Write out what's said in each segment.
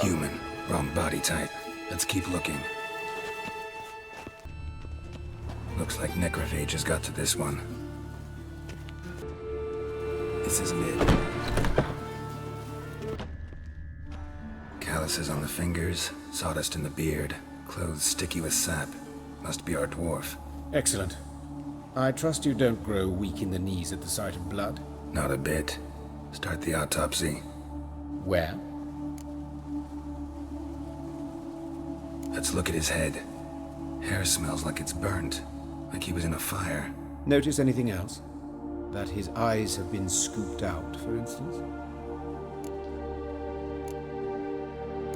Human. Wrong body type. Let's keep looking. Looks like necrophages got to this one. This isn't it. Calluses on the fingers, sawdust in the beard, clothes sticky with sap. Must be our dwarf. Excellent. I trust you don't grow weak in the knees at the sight of blood. Not a bit. Start the autopsy. Where? Let's look at his head. Hair smells like it's burnt, like he was in a fire. Notice anything else? That his eyes have been scooped out, for instance?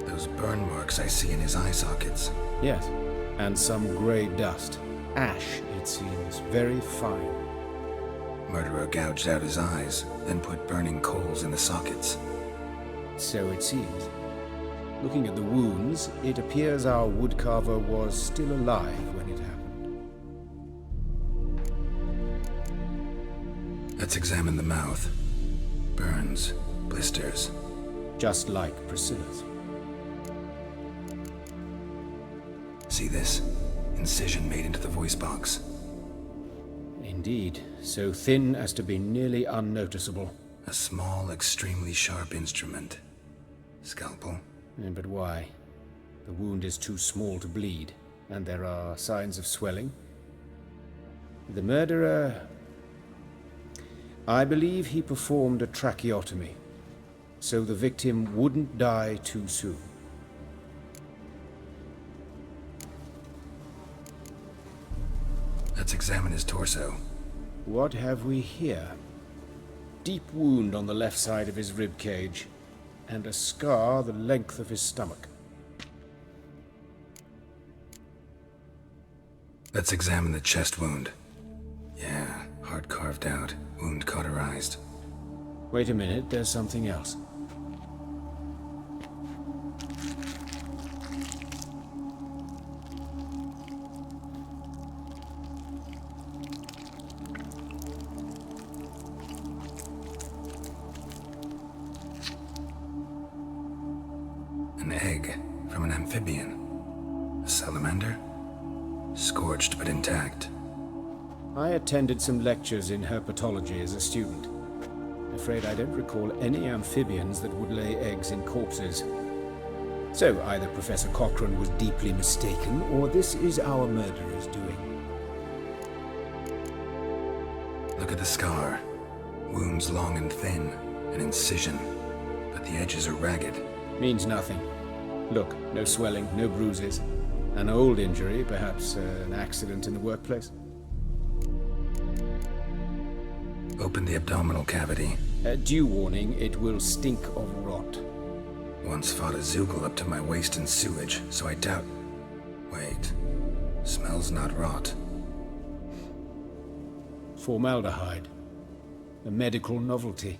Those burn marks I see in his eye sockets. Yes, and some grey dust. Ash, it seems, very fine. Murderer gouged out his eyes, then put burning coals in the sockets. So it seems. Looking at the wounds, it appears our woodcarver was still alive when it happened. Let's examine the mouth. Burns, blisters. Just like Priscilla's. See this? Incision made into the voice box. Indeed, so thin as to be nearly unnoticeable. A small, extremely sharp instrument. Scalpel. But why? The wound is too small to bleed, and there are signs of swelling. The murderer... I believe he performed a tracheotomy, so the victim wouldn't die too soon. Let's examine his torso. What have we here? Deep wound on the left side of his rib cage, and a scar the length of his stomach. Let's examine the chest wound. Yeah, heart carved out, wound cauterized. Wait a minute, there's something else. An egg from an amphibian. A salamander? Scorched but intact. I attended some lectures in herpetology as a student. I'm afraid I don't recall any amphibians that would lay eggs in corpses. So either Professor Cochrane was deeply mistaken, or this is our murderer's doing. Look at the scar. Wounds long and thin. An incision. But the edges are ragged. Means nothing. Look, no swelling, no bruises. An old injury, perhaps an accident in the workplace. Open the abdominal cavity. Due warning, it will stink of rot. Once fought a zoogle up to my waist in sewage, so I doubt... Wait. Smells not rot. Formaldehyde. A medical novelty.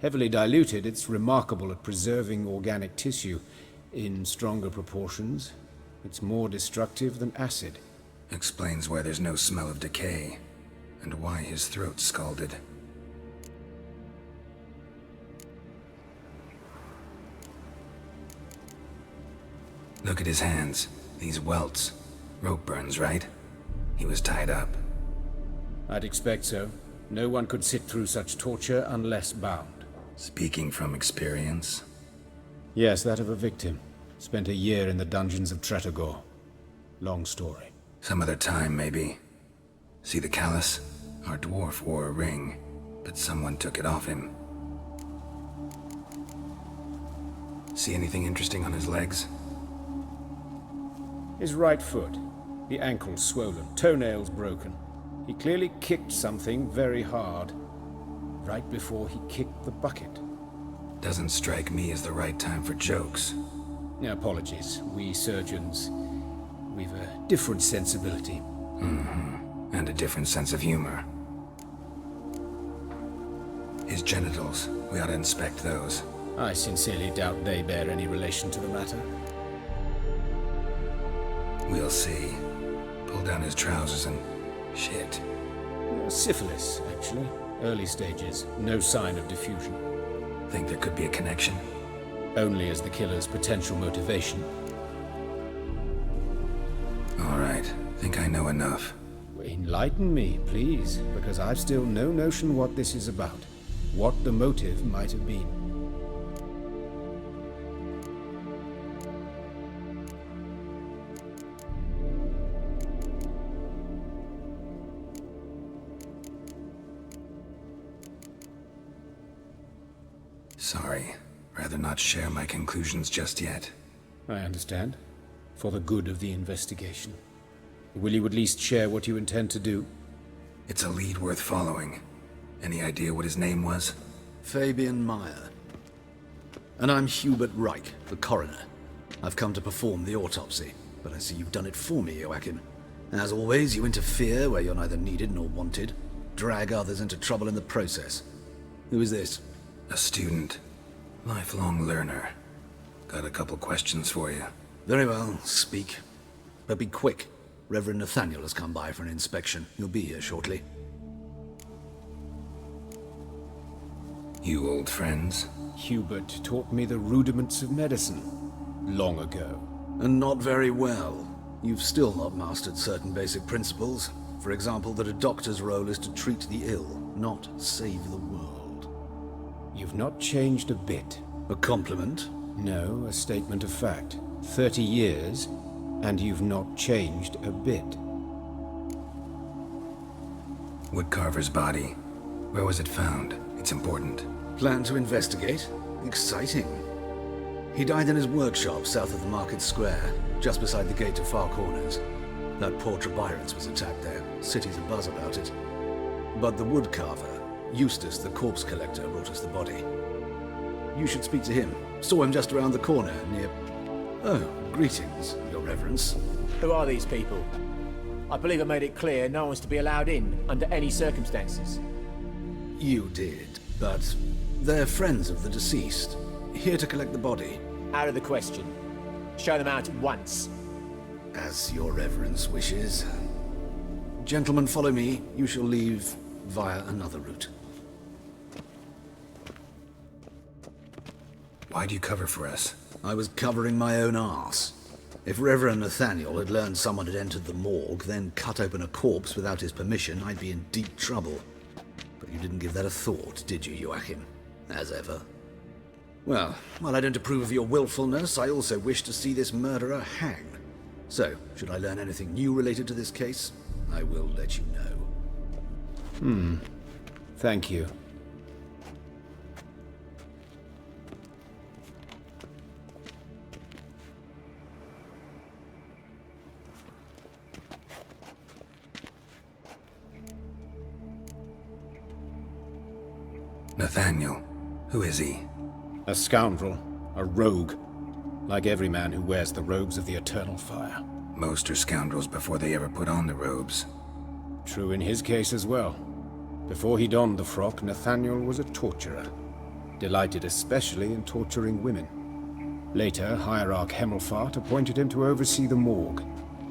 Heavily diluted, it's remarkable at preserving organic tissue. In stronger proportions, it's more destructive than acid. Explains why there's no smell of decay, and why his throat's scalded. Look at his hands. These welts. Rope burns, right? He was tied up. I'd expect so. No one could sit through such torture unless bound. Speaking from experience. Yes, that of a victim. Spent a year in the dungeons of Tretogor. Long story. Some other time, maybe. See the callus? Our dwarf wore a ring, but someone took it off him. See anything interesting on his legs? His right foot. The ankle swollen, toenails broken. He clearly kicked something very hard. Right before he kicked the bucket. Doesn't strike me as the right time for jokes. Apologies. We surgeons, we've a different sensibility. Mm-hmm. And a different sense of humor. His genitals, we ought to inspect those. I sincerely doubt they bear any relation to the matter. We'll see. Pull down his trousers and... shit. Syphilis, actually. Early stages. No sign of diffusion. Think there could be a connection? only as the killer's potential motivation. All right, think I know enough. Enlighten me, please, because I've still no notion what this is about, what the motive might have been. Sorry, rather not share my conclusions just yet. I understand. For the good of the investigation. Will you at least share what you intend to do? It's a lead worth following. Any idea what his name was? Fabian Meyer. And I'm Hubert Reich, the coroner. I've come to perform the autopsy, but I see you've done it for me, Joachim. As always, you interfere where you're neither needed nor wanted. Drag others into trouble in the process. Who is this? A student. Lifelong learner. Got a couple questions for you. Very well, speak. But be quick. Reverend Nathaniel has come by for an inspection. He'll be here shortly. You old friends? Hubert taught me the rudiments of medicine long ago. And not very well. You've still not mastered certain basic principles. For example, that a doctor's role is to treat the ill, not save the world. You've not changed a bit. A compliment? No, a statement of fact. 30 years, and you've not changed a bit. Woodcarver's body. Where was it found? It's important. Plan to investigate? Exciting. He died in his workshop south of the market square, just beside the gate to Far Corners. That poor Trebirans was attacked there. City's abuzz about it. But the woodcarver, Eustace the corpse collector, brought us the body. You should speak to him. Saw him just around the corner near... Oh, greetings, Your Reverence. Who are these people? I believe I made it clear no one's to be allowed in under any circumstances. You did, but they're friends of the deceased. Here to collect the body. Out of the question. Show them out at once. As Your Reverence wishes. Gentlemen, follow me. You shall leave via another route. Why'd you cover for us? I was covering my own arse. If Reverend Nathaniel had learned someone had entered the morgue, then cut open a corpse without his permission, I'd be in deep trouble. But you didn't give that a thought, did you, Joachim? As ever. Well, while I don't approve of your willfulness, I also wish to see this murderer hang. So, should I learn anything new related to this case, I will let you know. Thank you. Nathaniel. Who is he? A scoundrel. A rogue. Like every man who wears the robes of the eternal fire. Most are scoundrels before they ever put on the robes. True in his case as well. Before he donned the frock, Nathaniel was a torturer. Delighted especially in torturing women. Later, Hierarch Hemmelfart appointed him to oversee the morgue.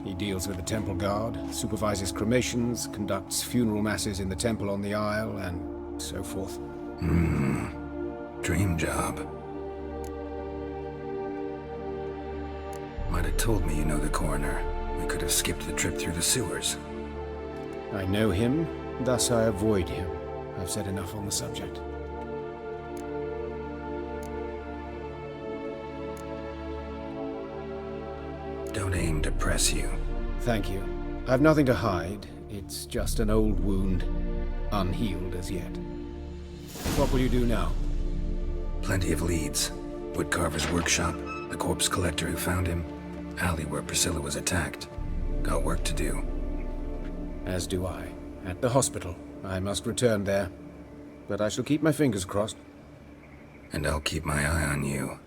He deals with the temple guard, supervises cremations, conducts funeral masses in the temple on the Isle, and so forth. Dream job. Might have told me you know the coroner. We could have skipped the trip through the sewers. I know him, thus I avoid him. I've said enough on the subject. Don't aim to press you. Thank you. I've nothing to hide. It's just an old wound, unhealed as yet. What will you do now? Plenty of leads. Woodcarver's workshop, the corpse collector who found him, alley where Priscilla was attacked. Got work to do. As do I. At the hospital. I must return there. But I shall keep my fingers crossed. And I'll keep my eye on you.